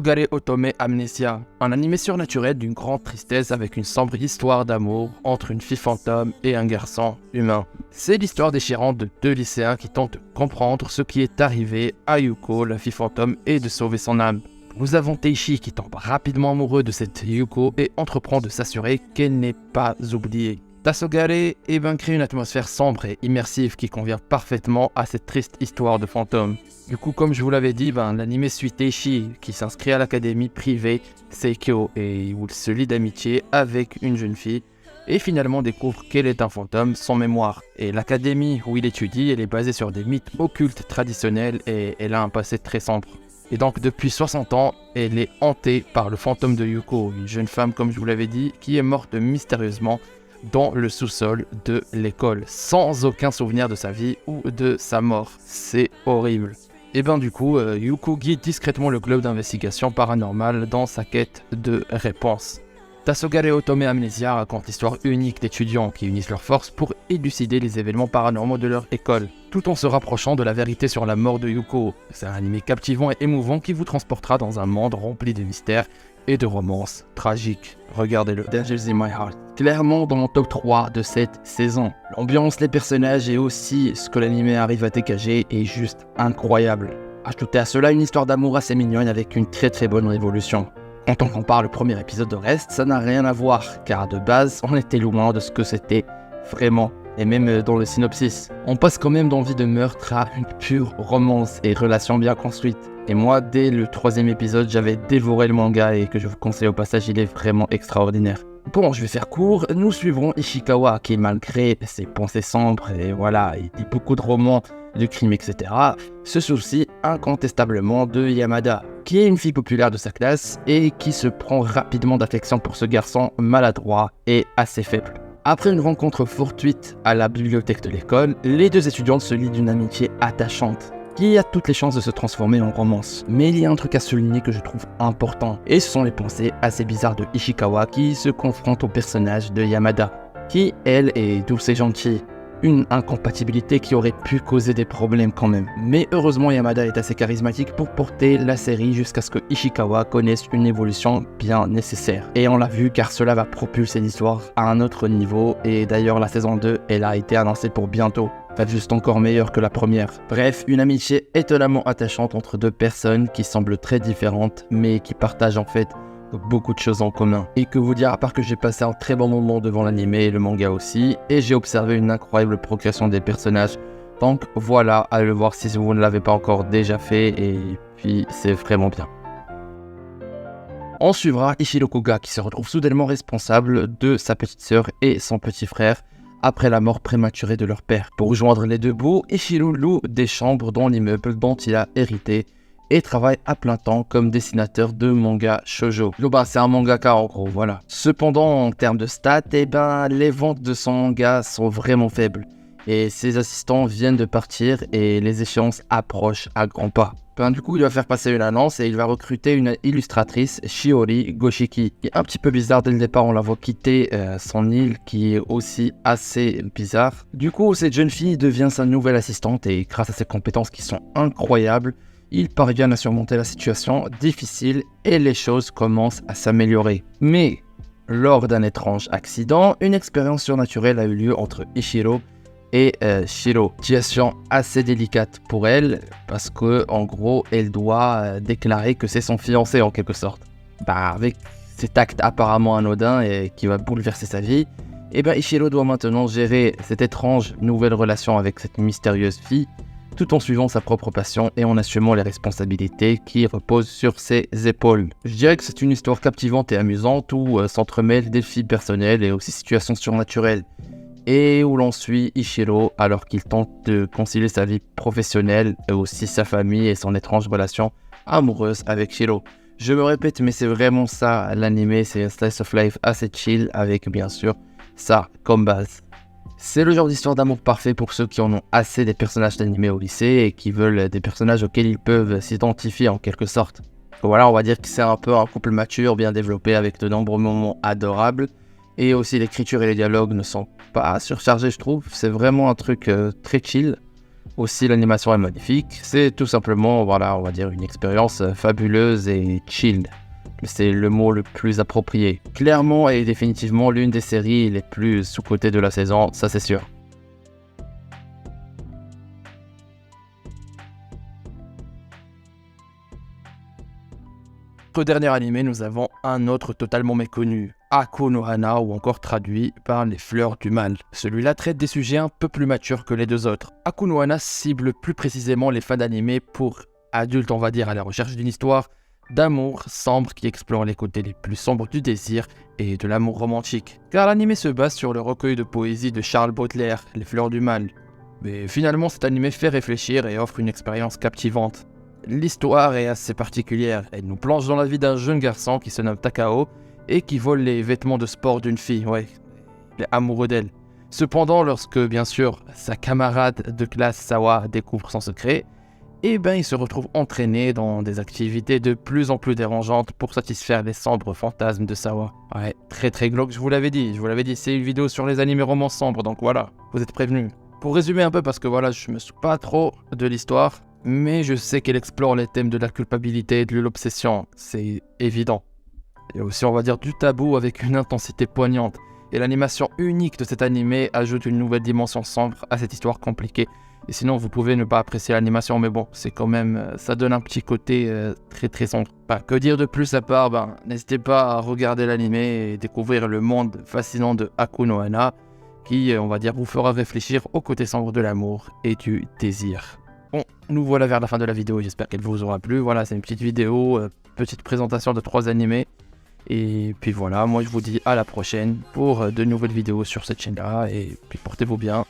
Tasogare Otome Amnesia, un animé surnaturel d'une grande tristesse avec une sombre histoire d'amour entre une fille fantôme et un garçon humain. C'est l'histoire déchirante de deux lycéens qui tentent de comprendre ce qui est arrivé à Yuko, la fille fantôme, et de sauver son âme. Nous avons Teishi qui tombe rapidement amoureux de cette Yuko et entreprend de s'assurer qu'elle n'est pas oubliée. Tasogare crée une atmosphère sombre et immersive qui convient parfaitement à cette triste histoire de fantôme. Du coup, comme je vous l'avais dit, l'anime suit Teishi qui s'inscrit à l'académie privée Seikyo et où il se lie d'amitié avec une jeune fille et finalement découvre qu'elle est un fantôme sans mémoire. Et l'académie où il étudie, elle est basée sur des mythes occultes traditionnels et elle a un passé très sombre. Et donc depuis 60 ans, elle est hantée par le fantôme de Yuko, une jeune femme comme je vous l'avais dit, qui est morte mystérieusement dans le sous-sol de l'école, sans aucun souvenir de sa vie ou de sa mort. C'est horrible. Et du coup, Yuko guide discrètement le club d'investigation paranormale dans sa quête de réponse. Tasogare Otome Amnesia raconte l'histoire unique d'étudiants qui unissent leurs forces pour élucider les événements paranormaux de leur école, tout en se rapprochant de la vérité sur la mort de Yuko. C'est un animé captivant et émouvant qui vous transportera dans un monde rempli de mystères et de romances tragiques. Regardez-le. Angels in My Heart. Clairement dans mon top 3 de cette saison. L'ambiance, les personnages et aussi ce que l'anime arrive à dégager est juste incroyable. Ajoutez à cela une histoire d'amour assez mignonne avec une très bonne révolution. Quand on compare le premier épisode de reste, ça n'a rien à voir, car de base, on était loin de ce que c'était vraiment. Et même dans le synopsis, on passe quand même d'envie de meurtre à une pure romance et relation bien construite. Et moi, dès le 3e épisode, j'avais dévoré le manga et que je vous conseille au passage, il est vraiment extraordinaire. Bon, je vais faire court, nous suivrons Ishikawa qui, malgré ses pensées sombres et voilà, il dit beaucoup de romans, de crimes, etc., se soucie incontestablement de Yamada, qui est une fille populaire de sa classe et qui se prend rapidement d'affection pour ce garçon maladroit et assez faible. Après une rencontre fortuite à la bibliothèque de l'école, les deux étudiantes se lient d'une amitié attachante, qui a toutes les chances de se transformer en romance. Mais il y a un truc à souligner que je trouve important, et ce sont les pensées assez bizarres de Ishikawa qui se confronte au personnage de Yamada, qui, elle, est douce et gentille. Une incompatibilité qui aurait pu causer des problèmes quand même. Mais heureusement, Yamada est assez charismatique pour porter la série jusqu'à ce que Ishikawa connaisse une évolution bien nécessaire. Et on l'a vu car cela va propulser l'histoire à un autre niveau. Et d'ailleurs, la saison 2, elle a été annoncée pour bientôt. Pas juste encore meilleure que la première. Bref, une amitié étonnamment attachante entre deux personnes qui semblent très différentes, mais qui partagent en fait beaucoup de choses en commun. Et que vous dire, à part que j'ai passé un très bon moment devant l'anime et le manga aussi, et j'ai observé une incroyable progression des personnages. Donc voilà, allez le voir si vous ne l'avez pas encore déjà fait, et puis c'est vraiment bien. On suivra Ichiro Koga qui se retrouve soudainement responsable de sa petite sœur et son petit frère après la mort prématurée de leur père. Pour rejoindre les deux bouts, Ichiro loue des chambres dans l'immeuble dont il a hérité et travaille à plein temps comme dessinateur de manga shoujo. C'est un mangaka en gros, voilà. Cependant, en termes de stats, les ventes de son manga sont vraiment faibles. Et ses assistants viennent de partir et les échéances approchent à grands pas. Du coup, il va faire passer une annonce et il va recruter une illustratrice, Shiori Goshiki, qui est un petit peu bizarre dès le départ. On la voit quitter son île, qui est aussi assez bizarre. Du coup, cette jeune fille devient sa nouvelle assistante et grâce à ses compétences qui sont incroyables, il parvient à surmonter la situation difficile et les choses commencent à s'améliorer. Mais, lors d'un étrange accident, une expérience surnaturelle a eu lieu entre Ichiro et Shiro. Situation assez délicate pour elle, parce que en gros, elle doit déclarer que c'est son fiancé en quelque sorte. Avec cet acte apparemment anodin et qui va bouleverser sa vie, Ichiro doit maintenant gérer cette étrange nouvelle relation avec cette mystérieuse fille, tout en suivant sa propre passion et en assumant les responsabilités qui reposent sur ses épaules. Je dirais que c'est une histoire captivante et amusante où s'entremêlent défis personnels et aussi situations surnaturelles, et où l'on suit Ichiro alors qu'il tente de concilier sa vie professionnelle et aussi sa famille et son étrange relation amoureuse avec Shiro. Je me répète, mais c'est vraiment ça l'anime, c'est un slice of life assez chill avec bien sûr ça comme base. C'est le genre d'histoire d'amour parfait pour ceux qui en ont assez des personnages d'anime au lycée et qui veulent des personnages auxquels ils peuvent s'identifier en quelque sorte. Voilà, on va dire que c'est un peu un couple mature, bien développé, avec de nombreux moments adorables. Et aussi l'écriture et les dialogues ne sont pas surchargés, je trouve. C'est vraiment un truc très chill. Aussi, l'animation est magnifique. C'est tout simplement, voilà, on va dire une expérience fabuleuse et chill. C'est le mot le plus approprié. Clairement et définitivement l'une des séries les plus sous-cotées de la saison, ça c'est sûr. Notre dernier animé, nous avons un autre totalement méconnu, Aku no Hana, ou encore traduit par les fleurs du mal. Celui-là traite des sujets un peu plus matures que les deux autres. Aku no Hana cible plus précisément les fans d'animé pour adultes, on va dire, à la recherche d'une histoire d'amour sombre qui explore les côtés les plus sombres du désir et de l'amour romantique. Car l'animé se base sur le recueil de poésie de Charles Baudelaire, Les fleurs du mal. Mais finalement, cet animé fait réfléchir et offre une expérience captivante. L'histoire est assez particulière, elle nous plonge dans la vie d'un jeune garçon qui se nomme Takao et qui vole les vêtements de sport d'une fille, il est amoureux d'elle. Cependant, lorsque bien sûr sa camarade de classe Sawa découvre son secret, il se retrouve entraîné dans des activités de plus en plus dérangeantes pour satisfaire les sombres fantasmes de Sawa. Très glauque, je vous l'avais dit, c'est une vidéo sur les animés romans sombres, donc voilà, vous êtes prévenus. Pour résumer un peu, parce que voilà, je me souviens pas trop de l'histoire, mais je sais qu'elle explore les thèmes de la culpabilité et de l'obsession, c'est évident. Il y a aussi, on va dire, du tabou avec une intensité poignante, et l'animation unique de cet animé ajoute une nouvelle dimension sombre à cette histoire compliquée. Et sinon, vous pouvez ne pas apprécier l'animation, mais bon, c'est quand même, ça donne un petit côté très sombre. Que dire de plus à part, n'hésitez pas à regarder l'animé et découvrir le monde fascinant de Aku no Hana, qui, on va dire, vous fera réfléchir au côté sombre de l'amour et du désir. Bon, nous voilà vers la fin de la vidéo, j'espère qu'elle vous aura plu. Voilà, c'est une petite vidéo, petite présentation de 3 animés. Et puis voilà, moi je vous dis à la prochaine pour de nouvelles vidéos sur cette chaîne-là. Et puis portez-vous bien.